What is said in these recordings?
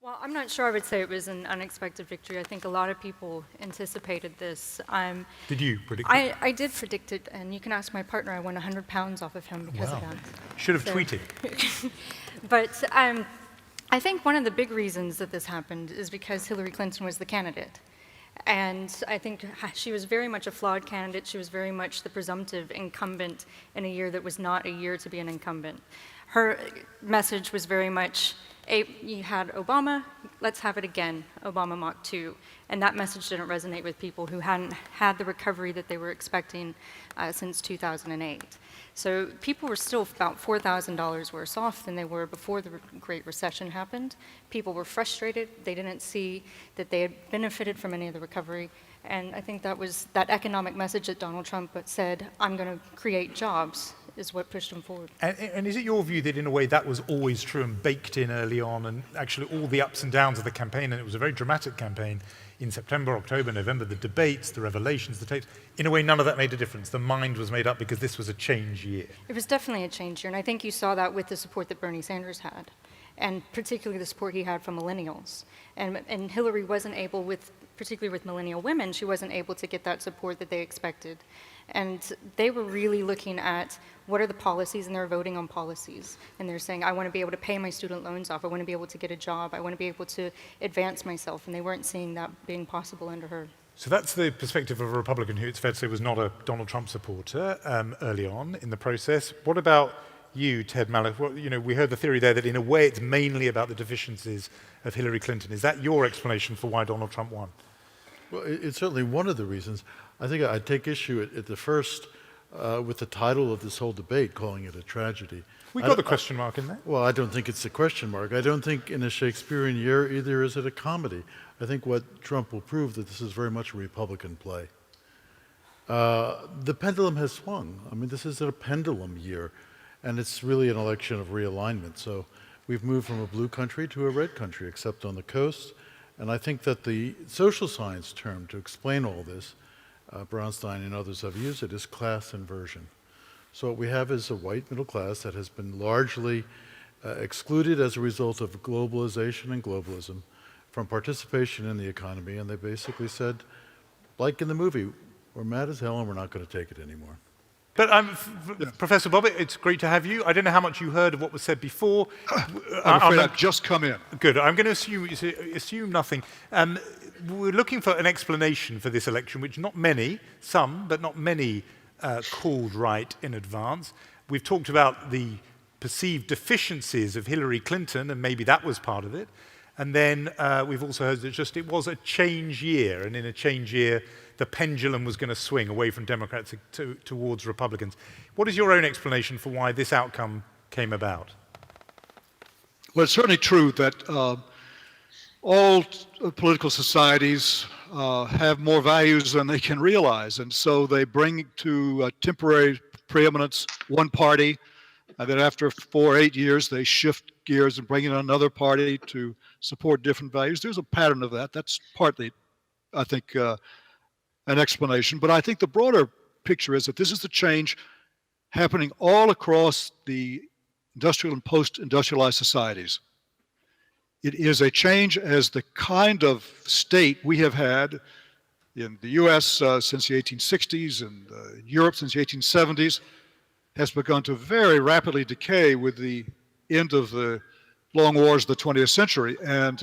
Well, I'm not sure I would say it was an unexpected victory. I think a lot of people anticipated this. Did you predict it? I did predict it, and you can ask my partner. I won 100 pounds off of him because of that. Should have tweeted. But I think one of the big reasons that this happened is because Hillary Clinton was the candidate. And I think she was very much a flawed candidate. She was very much the presumptive incumbent in a year that was not a year to be an incumbent. Her message was very much, you had Obama, let's have it again, Obama Mach 2. And that message didn't resonate with people who hadn't had the recovery that they were expecting since 2008. So people were still about $4,000 worse off than they were before the Great Recession happened. People were frustrated. They didn't see that they had benefited from any of the recovery. And I think that was that economic message that Donald Trump said, I'm going to create jobs, is what pushed him forward. And is it your view that in a way that was always true and baked in early on, and actually all the ups and downs of the campaign, and it was a very dramatic campaign in September, October, November, the debates, the revelations, the tapes, in a way none of that made a difference. The mind was made up because this was a change year. It was definitely a change year, and I think you saw that with the support that Bernie Sanders had, and particularly the support he had from millennials. And Hillary wasn't able, particularly with millennial women, she wasn't able to get that support that they expected. And they were really looking at what are the policies, and they're voting on policies. And they're saying, I want to be able to pay my student loans off, I want to be able to get a job, I want to be able to advance myself, and they weren't seeing that being possible under her. So that's the perspective of a Republican who, it's fair to say, was not a Donald Trump supporter early on in the process. What about you, Ted Malloch? Well, we heard the theory there that in a way it's mainly about the deficiencies of Hillary Clinton. Is that your explanation for why Donald Trump won? Well, it's certainly one of the reasons. I think I'd take issue at the first with the title of this whole debate, calling it a tragedy. We got the question mark in there. Well, I don't think it's a question mark. I don't think in a Shakespearean year either is it a comedy. I think what Trump will prove that this is very much a Republican play. The pendulum has swung. I mean, this is a pendulum year, and it's really an election of realignment. So we've moved from a blue country to a red country, except on the coast. And I think that the social science term to explain all this, Brownstein and others have used it, is class inversion. So what we have is a white middle class that has been largely excluded as a result of globalization and globalism from participation in the economy, and they basically said, like in the movie, we're mad as hell and we're not going to take it anymore. But Professor Bobbitt, it's great to have you. I don't know how much you heard of what was said before. I'm afraid I've just come in. Good. I'm going to assume nothing. We're looking for an explanation for this election, which not many, some, but not many called right in advance. We've talked about the perceived deficiencies of Hillary Clinton, and maybe that was part of it. And then we've also heard that it was a change year, and in a change year, the pendulum was going to swing away from Democrats towards Republicans. What is your own explanation for why this outcome came about? Well, it's certainly true that all political societies have more values than they can realize, and so they bring to temporary preeminence one party, and then after 4 or 8 years, they shift gears and bring in another party to support different values. There's a pattern of that. That's partly, I think, an explanation. But I think the broader picture is that this is the change happening all across the industrial and post-industrialized societies. It is a change as the kind of state we have had in the US since the 1860s and Europe since the 1870s has begun to very rapidly decay with the end of the long wars of the 20th century. And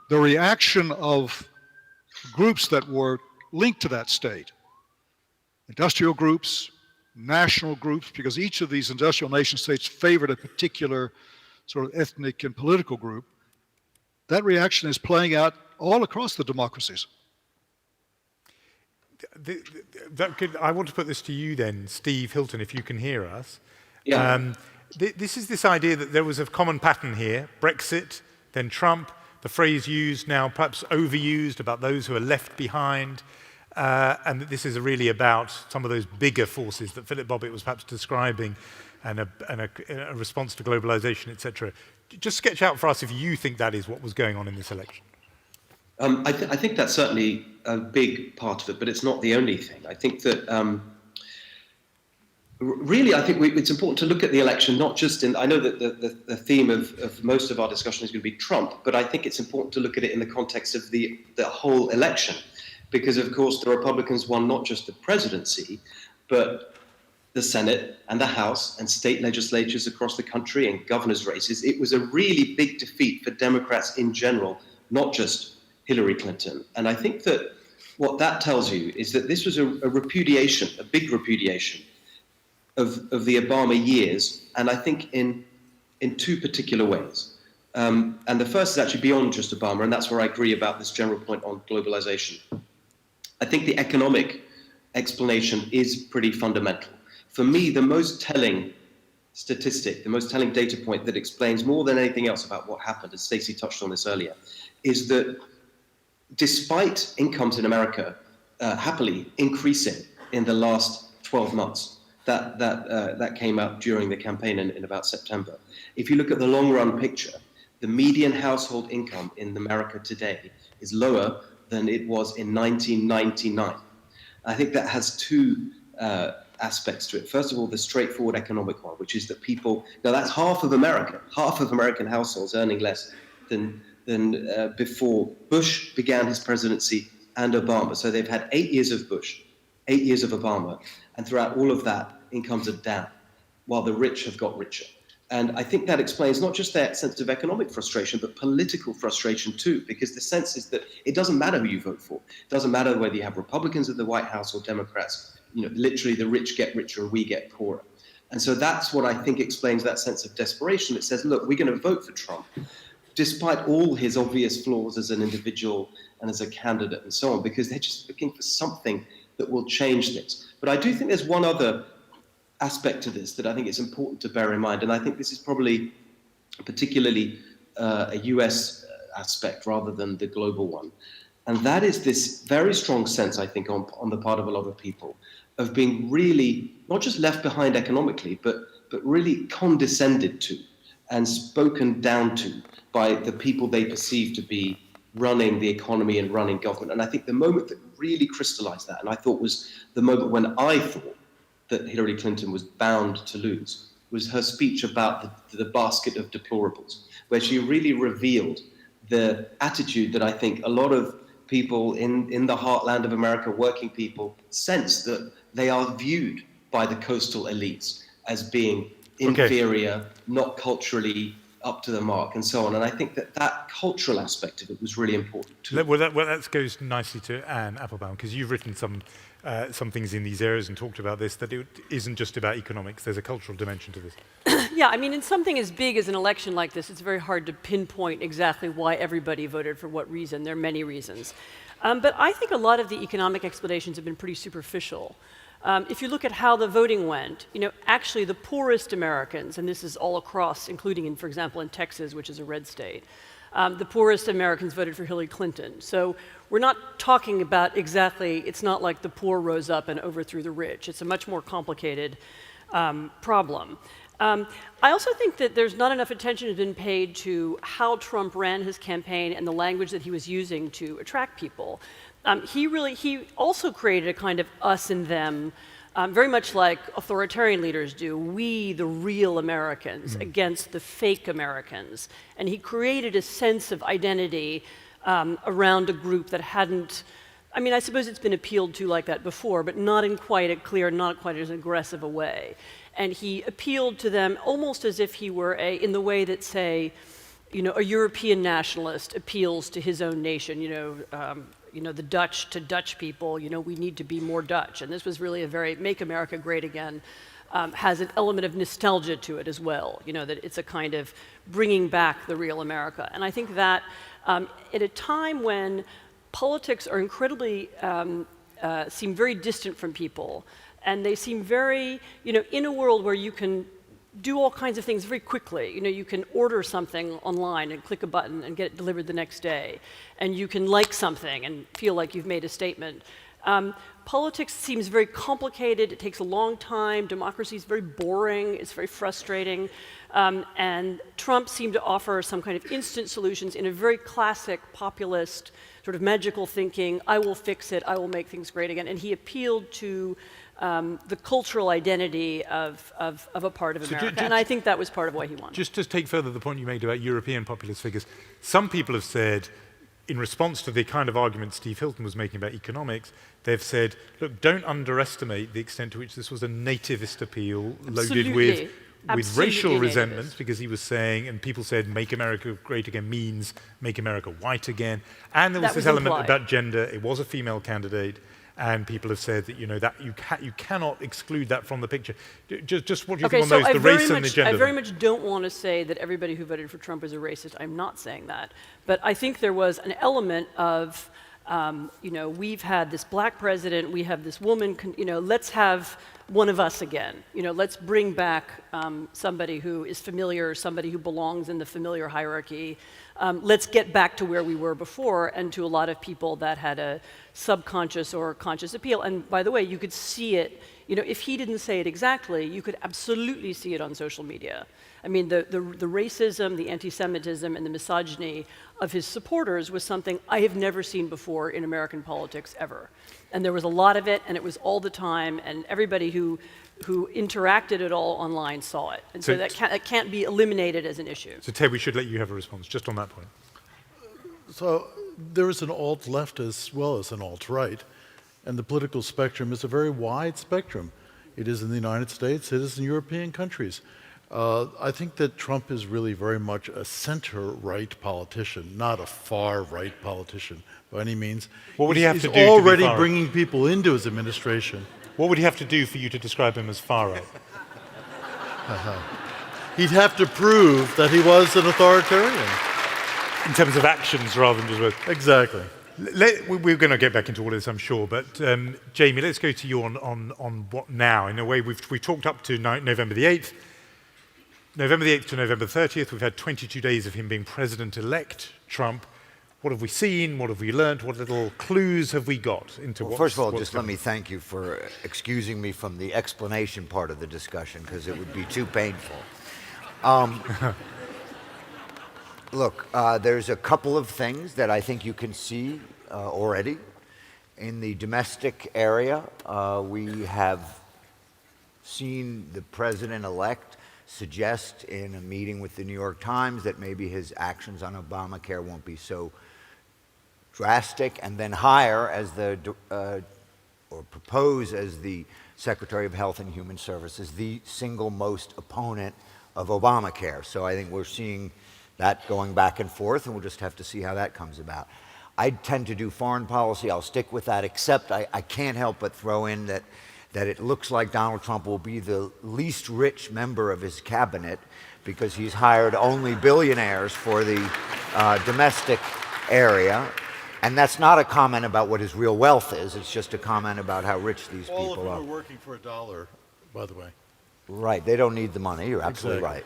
the reaction of groups that were linked to that state, industrial groups, national groups, because each of these industrial nation states favored a particular sort of ethnic and political group, that reaction is playing out all across the democracies. I want to put this to you then, Steve Hilton, if you can hear us. Yeah. This is this idea that there was a common pattern here, Brexit, then Trump, the phrase used now, perhaps overused, about those who are left behind, and that this is really about some of those bigger forces that Philip Bobbitt was perhaps describing, and a response to globalization, etc. Just sketch out for us if you think that is what was going on in this election. I think that's certainly a big part of it, but it's not the only thing. I think that Really, I think it's important to look at the election, not just in, I know that the theme of most of our discussion is going to be Trump, but I think it's important to look at it in the context of the whole election. Because, of course, the Republicans won not just the presidency, but the Senate and the House and state legislatures across the country and governor's races. It was a really big defeat for Democrats in general, not just Hillary Clinton. And I think that what that tells you is that this was a repudiation, a big repudiation of the Obama years, and I think in two particular ways. And the first is actually beyond just Obama, and that's where I agree about this general point on globalization. I think the economic explanation is pretty fundamental. For me, the most telling statistic, the most telling data point that explains more than anything else about what happened, as Stacey touched on this earlier, is that despite incomes in America happily increasing in the last 12 months, that came out during the campaign in about September. If you look at the long-run picture, the median household income in America today is lower than it was in 1999. I think that has two aspects to it. First of all, the straightforward economic one, which is that people, now that's half of American households earning less than before Bush began his presidency and Obama. So they've had 8 years of Bush, 8 years of Obama, and throughout all of that, incomes are down, while the rich have got richer. And I think that explains not just their sense of economic frustration, but political frustration too, because the sense is that it doesn't matter who you vote for. It doesn't matter whether you have Republicans at the White House or Democrats. You know, literally the rich get richer and we get poorer. And so that's what I think explains that sense of desperation. It says, look, we're going to vote for Trump, despite all his obvious flaws as an individual and as a candidate and so on, because they're just looking for something that will change things. But I do think there's one other aspect to this that I think is important to bear in mind, and I think this is probably particularly a US aspect rather than the global one. And that is this very strong sense, I think, on the part of a lot of people of being really not just left behind economically, but really condescended to and spoken down to by the people they perceive to be running the economy and running government. And I think the moment that really crystallized that, and I thought was the moment when I thought that Hillary Clinton was bound to lose, was her speech about the basket of deplorables, where she really revealed the attitude that I think a lot of people in the heartland of America, working people, sense that they are viewed by the coastal elites as being inferior, not culturally up to the mark, and so on. And I think that cultural aspect of it was really important too. Well, that goes nicely to Anne Applebaum, because you've written some things in these areas and talked about this, that it isn't just about economics, there's a cultural dimension to this. Yeah, I mean, in something as big as an election like this, it's very hard to pinpoint exactly why everybody voted for what reason. There are many reasons. But I think a lot of the economic explanations have been pretty superficial. If you look at how the voting went, you know, actually the poorest Americans, and this is all across, including in, for example, in Texas, which is a red state, the poorest Americans voted for Hillary Clinton. So we're not talking about exactly, it's not like the poor rose up and overthrew the rich. It's a much more complicated problem. I also think that there's not enough attention has been paid to how Trump ran his campaign and the language that he was using to attract people. He also created a kind of us and them, very much like authoritarian leaders do, we, the real Americans, against the fake Americans. And he created a sense of identity around a group that hadn't, I mean, I suppose it's been appealed to like that before, but not in quite a clear, not quite as aggressive a way. And he appealed to them almost as if he were in the way that, say, you know, a European nationalist appeals to his own nation, the Dutch to Dutch people, you know, we need to be more Dutch. And this was really a very Make America Great Again, has an element of nostalgia to it as well, you know, that it's a kind of bringing back the real America. And I think that at a time when politics are incredibly, seem very distant from people, and they seem very, you know, in a world where you can do all kinds of things very quickly. You know, you can order something online and click a button and get it delivered the next day. And you can like something and feel like you've made a statement. Politics seems very complicated. It takes a long time. Democracy is very boring. It's very frustrating. And Trump seemed to offer some kind of instant solutions in a very classic populist sort of magical thinking. I will fix it. I will make things great again. And he appealed to the cultural identity of a part of America. And I think that was part of why he won. Just to take further the point you made about European populist figures, some people have said, in response to the kind of argument Steve Hilton was making about economics, they've said, look, don't underestimate the extent to which this was a nativist appeal loaded with racial resentments, because he was saying, and people said, make America great again means make America white again. And there was this element about gender. It was a female candidate. And people have said that, that you cannot exclude that from the picture. Just what do you think on those, the race and the gender? I very much don't want to say that everybody who voted for Trump is a racist. I'm not saying that. But I think there was an element of, we've had this black president, we have this woman, let's have one of us again. Let's bring back somebody who is familiar, somebody who belongs in the familiar hierarchy. Let's get back to where we were before, and to a lot of people that had a subconscious or conscious appeal. And by the way, you could see it, if he didn't say it exactly, you could absolutely see it on social media. I mean, the racism, the anti-Semitism, and the misogyny of his supporters was something I have never seen before in American politics ever. And there was a lot of it, and it was all the time, and everybody who interacted at all online saw it. And so that can't be eliminated as an issue. So Ted, we should let you have a response just on that point. So there is an alt-left as well as an alt-right, and the political spectrum is a very wide spectrum. It is in the United States, it is in European countries. I think that Trump is really very much a center-right politician, not a far-right politician by any means. What would he have to do He's already to be far bringing people into his administration. What would he have to do for you to describe him as far-right? He'd have to prove that he was an authoritarian. In terms of actions rather than just words. Exactly. We're going to get back into all of this, I'm sure, but Jamie, let's go to you on what now. In a way, we've talked up to November the 8th. November the 8th to November 30th, we've had 22 days of him being president-elect, Trump. What have we seen? What have we learned? What little clues have we got into well, first of all, just let me thank you for excusing me from the explanation part of the discussion, because it would be too painful. Look, there's a couple of things that I think you can see already. In the domestic area, we have seen the president-elect suggest in a meeting with the New York Times that maybe his actions on Obamacare won't be so drastic, and then hire as or propose as the Secretary of Health and Human Services the single most opponent of Obamacare. So I think we're seeing that going back and forth, and we'll just have to see how that comes about. I tend to do foreign policy. I'll stick with that, except I can't help but throw in that it looks like Donald Trump will be the least rich member of his cabinet, because he's hired only billionaires for the domestic area. And that's not a comment about what his real wealth is. It's just a comment about how rich these people are. All of them are working for $1, by the way. Right. They don't need the money. You're absolutely right.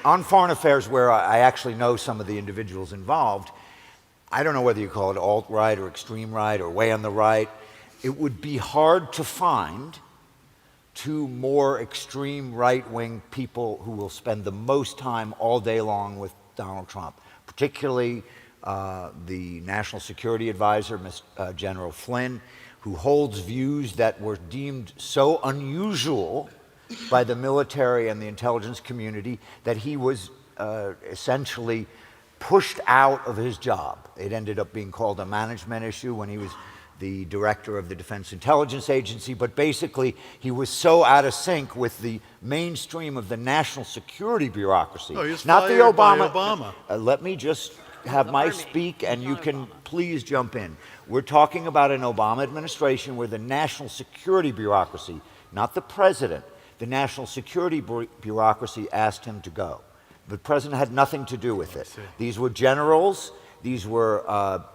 On foreign affairs, where I actually know some of the individuals involved, I don't know whether you call it alt-right or extreme right or way on the right. It would be hard to find two more extreme right-wing people who will spend the most time all day long with Donald Trump, particularly the National Security Advisor, General Flynn, who holds views that were deemed so unusual by the military and the intelligence community that he was essentially pushed out of his job. It ended up being called a management issue when he was the director of the Defense Intelligence Agency, but basically he was so out of sync with the mainstream of the national security bureaucracy. Oh, he was not the fired by Obama. Let me just have my speak, and you can please jump in. We're talking about an Obama administration where the national security bureaucracy, not the president, the national security bureaucracy asked him to go. The president had nothing to do with it. These were generals. These were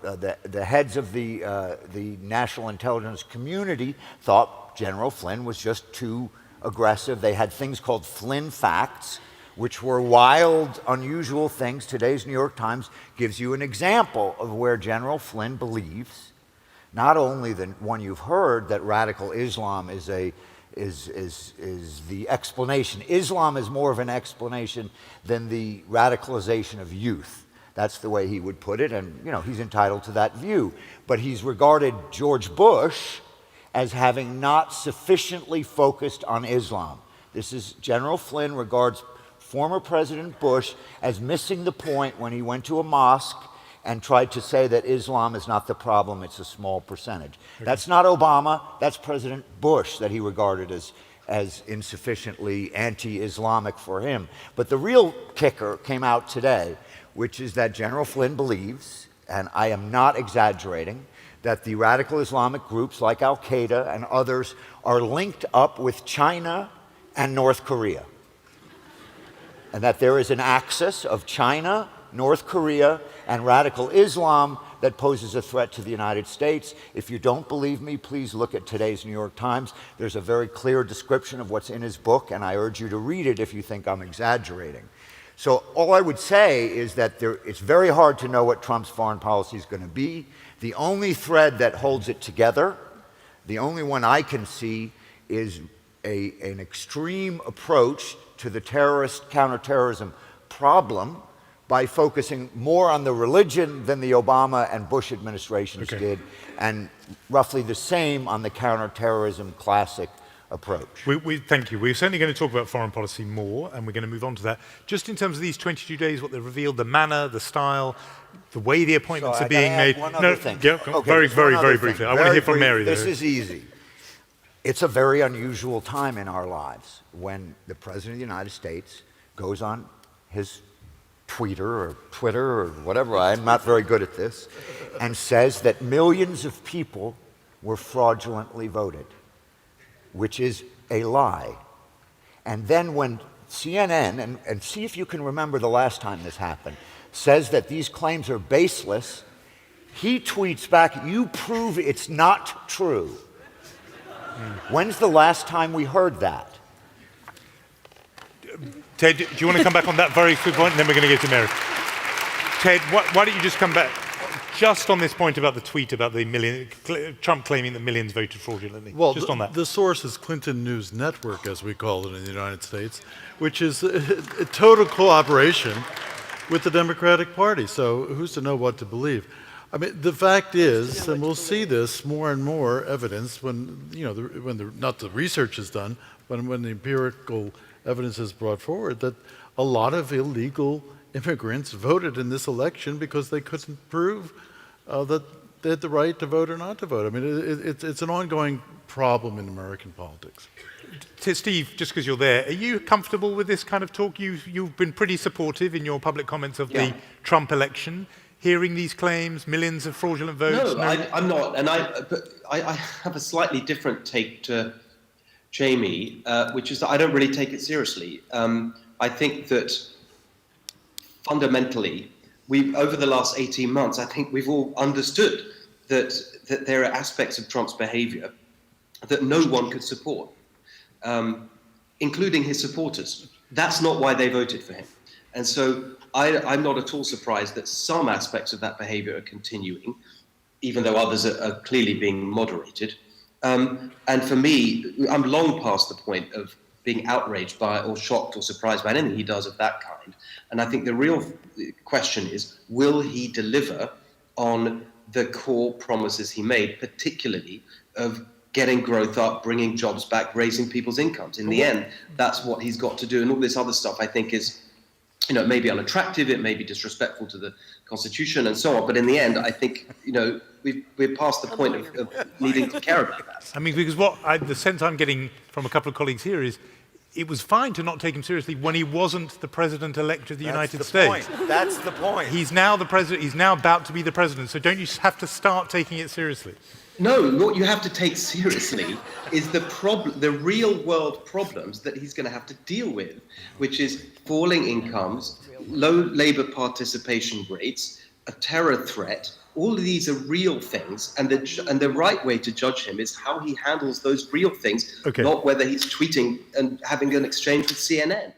the heads of the national intelligence community thought General Flynn was just too aggressive. They had things called Flynn facts, which were wild, unusual things. Today's New York Times gives you an example of where General Flynn believes not only the one you've heard, that radical Islam is the explanation. Islam is more of an explanation than the radicalization of youth. That's the way he would put it, and he's entitled to that view. But he's regarded George Bush as having not sufficiently focused on Islam. General Flynn regards former President Bush as missing the point when he went to a mosque and tried to say that Islam is not the problem, it's a small percentage. Okay. That's not Obama, that's President Bush that he regarded as insufficiently anti-Islamic for him. But the real kicker came out today, which is that General Flynn believes, and I am not exaggerating, that the radical Islamic groups like Al-Qaeda and others are linked up with China and North Korea. And that there is an axis of China, North Korea, and radical Islam that poses a threat to the United States. If you don't believe me, please look at today's New York Times. There's a very clear description of what's in his book, and I urge you to read it if you think I'm exaggerating. So all I would say is that it's very hard to know what Trump's foreign policy is going to be. The only thread that holds it together, the only one I can see, is an extreme approach to the counterterrorism problem by focusing more on the religion than the Obama and Bush administrations did, and roughly the same on the counterterrorism classic approach. Thank you. We're certainly going to talk about foreign policy more, and we're going to move on to that. Just in terms of these 22 days, what they revealed, the manner, the style, the way the appointments are being made. One other thing. Yeah, very briefly. I want to hear from Mary. This is easy. It's a very unusual time in our lives when the President of the United States goes on his Twitter or whatever, I'm not very good at this, and says that millions of people were fraudulently voted, which is a lie. And then when CNN, and see if you can remember the last time this happened, says that these claims are baseless, he tweets back, "You prove it's not true." When's the last time we heard that? Ted, do you want to come back on that very quick point, and then we're going to get to Mary? Ted, why don't you just come back just on this point about the tweet about Trump claiming that millions voted fraudulently? Well, just on that. The source is Clinton News Network, as we call it in the United States, which is a total cooperation with the Democratic Party. So who's to know what to believe? I mean, the fact is, and we'll see this more and more evidence when not the research is done, but when the empirical evidence is brought forward, that a lot of illegal immigrants voted in this election because they couldn't prove that they had the right to vote or not to vote. I mean, it's an ongoing problem in American politics. Steve, just because you're there, are you comfortable with this kind of talk? You've been pretty supportive in your public comments of the Trump election. Hearing these claims, millions of fraudulent votes? No, I'm not. And I have a slightly different take to Jamie, which is that I don't really take it seriously. I think that fundamentally, over the last 18 months, I think we've all understood that there are aspects of Trump's behavior that no one could support, including his supporters. That's not why they voted for him. And so I'm not at all surprised that some aspects of that behavior are continuing, even though others are clearly being moderated. And for me, I'm long past the point of being outraged by or shocked or surprised by anything he does of that kind. And I think the real question is, will he deliver on the core promises he made, particularly of getting growth up, bringing jobs back, raising people's incomes? In the end, that's what he's got to do. And all this other stuff, I think, is, it may be unattractive, it may be disrespectful to the Constitution and so on, but in the end, I think, we're past the point of needing to care about that. I mean, because the sense I'm getting from a couple of colleagues here is, it was fine to not take him seriously when he wasn't the president-elect of the United States. That's the point. He's now the president. He's now about to be the president. So don't you have to start taking it seriously? No, what you have to take seriously is the real-world problems that he's going to have to deal with, which is falling incomes, low labor participation rates, a terror threat. All of these are real things, and the right way to judge him is how he handles those real things, not whether he's tweeting and having an exchange with CNN.